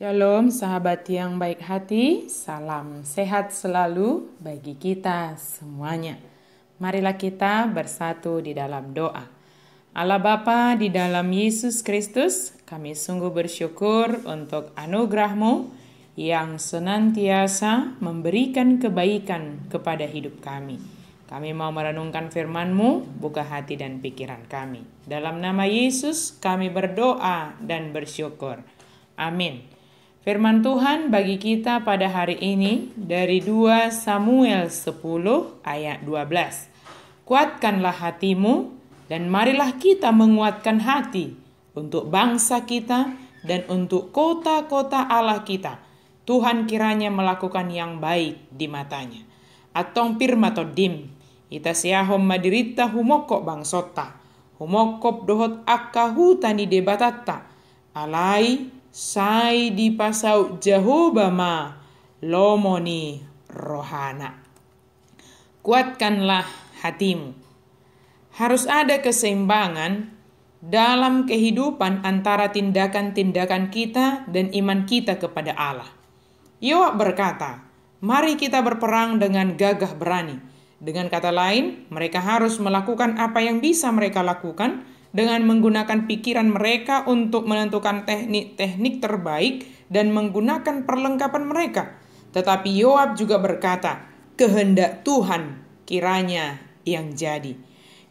Shalom sahabat yang baik hati, salam sehat selalu bagi kita semuanya. Marilah kita bersatu di dalam doa. Allah Bapa di dalam Yesus Kristus, kami sungguh bersyukur untuk anugerah-Mu yang senantiasa memberikan kebaikan kepada hidup kami. Kami mau merenungkan firman-Mu, buka hati dan pikiran kami. Dalam nama Yesus kami berdoa dan bersyukur. Amin. Firman Tuhan bagi kita pada hari ini dari 2 Samuel 10 ayat 12. Kuatkanlah hatimu dan marilah kita menguatkan hati untuk bangsa kita dan untuk kota-kota Allah kita. Tuhan kiranya melakukan yang baik di matanya. Atong pirmatodim, ita siahom madirita humokok bangsota, humokop dohot akahu tani debatata, alai sai di pasau Jehova lomoni rohana. Kuatkanlah hatimu. Harus ada keseimbangan dalam kehidupan antara tindakan-tindakan kita dan iman kita kepada Allah. Yoab berkata, mari kita berperang dengan gagah berani. Dengan kata lain, mereka harus melakukan apa yang bisa mereka lakukan dengan menggunakan pikiran mereka untuk menentukan teknik-teknik terbaik dan menggunakan perlengkapan mereka. Tetapi Yoab juga berkata, kehendak Tuhan kiranya yang jadi.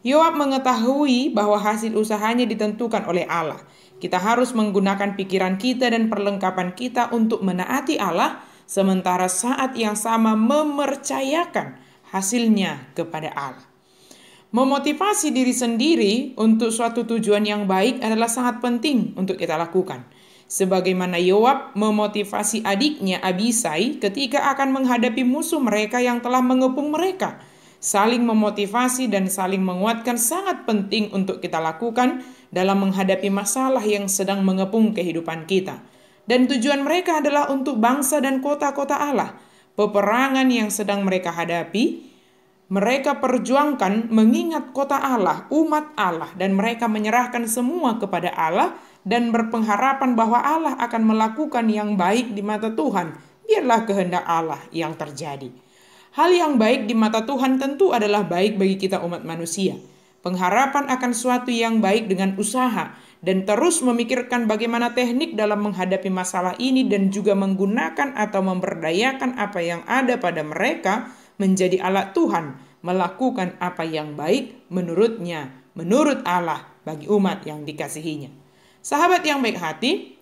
Yoab mengetahui bahwa hasil usahanya ditentukan oleh Allah. Kita harus menggunakan pikiran kita dan perlengkapan kita untuk menaati Allah, sementara saat yang sama mempercayakan hasilnya kepada Allah. Memotivasi diri sendiri untuk suatu tujuan yang baik adalah sangat penting untuk kita lakukan. Sebagaimana Yoab memotivasi adiknya Abisai ketika akan menghadapi musuh mereka yang telah mengepung mereka. Saling memotivasi dan saling menguatkan sangat penting untuk kita lakukan dalam menghadapi masalah yang sedang mengepung kehidupan kita. Dan tujuan mereka adalah untuk bangsa dan kota-kota Allah. Peperangan yang sedang mereka hadapi, mereka perjuangkan mengingat kota Allah, umat Allah, dan mereka menyerahkan semua kepada Allah dan berpengharapan bahwa Allah akan melakukan yang baik di mata Tuhan. Biarlah kehendak Allah yang terjadi. Hal yang baik di mata Tuhan tentu adalah baik bagi kita umat manusia. Pengharapan akan suatu yang baik dengan usaha dan terus memikirkan bagaimana teknik dalam menghadapi masalah ini dan juga menggunakan atau memberdayakan apa yang ada pada mereka menjadi alat Tuhan melakukan apa yang baik menurutnya, menurut Allah bagi umat yang dikasihinya. Sahabat yang baik hati,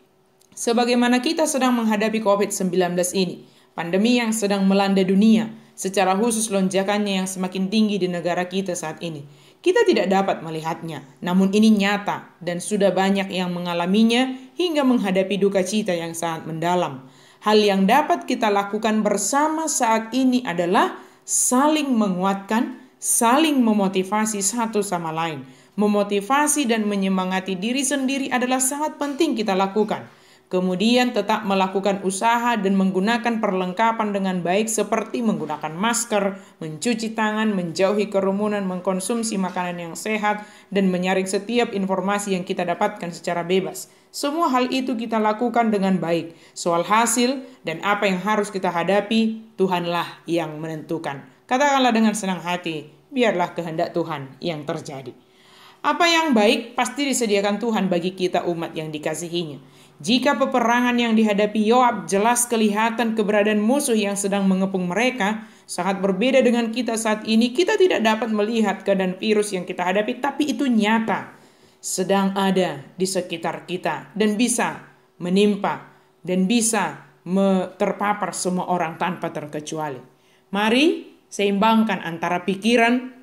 sebagaimana kita sedang menghadapi COVID-19 ini, pandemi yang sedang melanda dunia, secara khusus lonjakannya yang semakin tinggi di negara kita saat ini, kita tidak dapat melihatnya, namun ini nyata dan sudah banyak yang mengalaminya hingga menghadapi duka cita yang sangat mendalam. Hal yang dapat kita lakukan bersama saat ini adalah saling menguatkan, saling memotivasi satu sama lain. Memotivasi dan menyemangati diri sendiri adalah sangat penting kita lakukan. Kemudian tetap melakukan usaha dan menggunakan perlengkapan dengan baik seperti menggunakan masker, mencuci tangan, menjauhi kerumunan, mengkonsumsi makanan yang sehat, dan menyaring setiap informasi yang kita dapatkan secara bebas. Semua hal itu kita lakukan dengan baik. Soal hasil dan apa yang harus kita hadapi, Tuhanlah yang menentukan. Katakanlah dengan senang hati, biarlah kehendak Tuhan yang terjadi. Apa yang baik pasti disediakan Tuhan bagi kita umat yang dikasihinya. Jika peperangan yang dihadapi Yoab jelas kelihatan keberadaan musuh yang sedang mengepung mereka, sangat berbeda dengan kita saat ini. Kita tidak dapat melihat keadaan virus yang kita hadapi, tapi itu nyata. Sedang ada di sekitar kita dan bisa menimpa dan bisa terpapar semua orang tanpa terkecuali. Mari seimbangkan antara pikiran,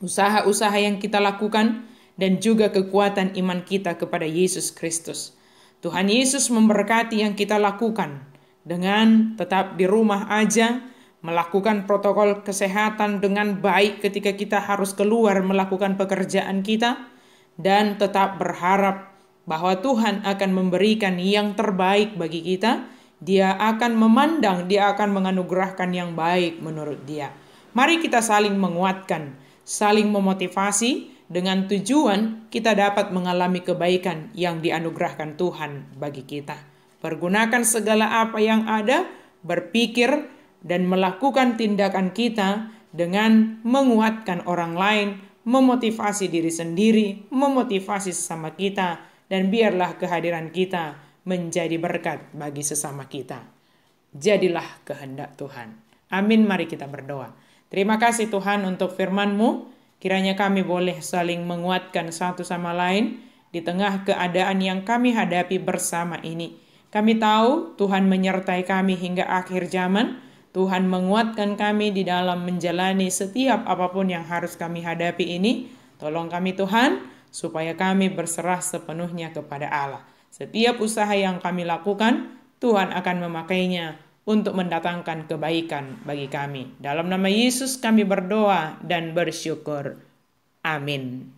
usaha-usaha yang kita lakukan, dan juga kekuatan iman kita kepada Yesus Kristus. Tuhan Yesus memberkati yang kita lakukan dengan tetap di rumah aja, melakukan protokol kesehatan dengan baik ketika kita harus keluar melakukan pekerjaan kita, dan tetap berharap bahwa Tuhan akan memberikan yang terbaik bagi kita. Dia akan memandang, dia akan menganugerahkan yang baik menurut dia. Mari kita saling menguatkan, saling memotivasi, dengan tujuan kita dapat mengalami kebaikan yang dianugerahkan Tuhan bagi kita. Pergunakan segala apa yang ada, berpikir dan melakukan tindakan kita dengan menguatkan orang lain, memotivasi diri sendiri, memotivasi sesama kita, dan biarlah kehadiran kita menjadi berkat bagi sesama kita. Jadilah kehendak Tuhan. Amin, mari kita berdoa. Terima kasih Tuhan untuk firman-Mu. Kiranya kami boleh saling menguatkan satu sama lain di tengah keadaan yang kami hadapi bersama ini. Kami tahu Tuhan menyertai kami hingga akhir zaman. Tuhan menguatkan kami di dalam menjalani setiap apapun yang harus kami hadapi ini. Tolong kami Tuhan, supaya kami berserah sepenuhnya kepada Allah. Setiap usaha yang kami lakukan, Tuhan akan memakainya untuk mendatangkan kebaikan bagi kami. Dalam nama Yesus kami berdoa dan bersyukur. Amin.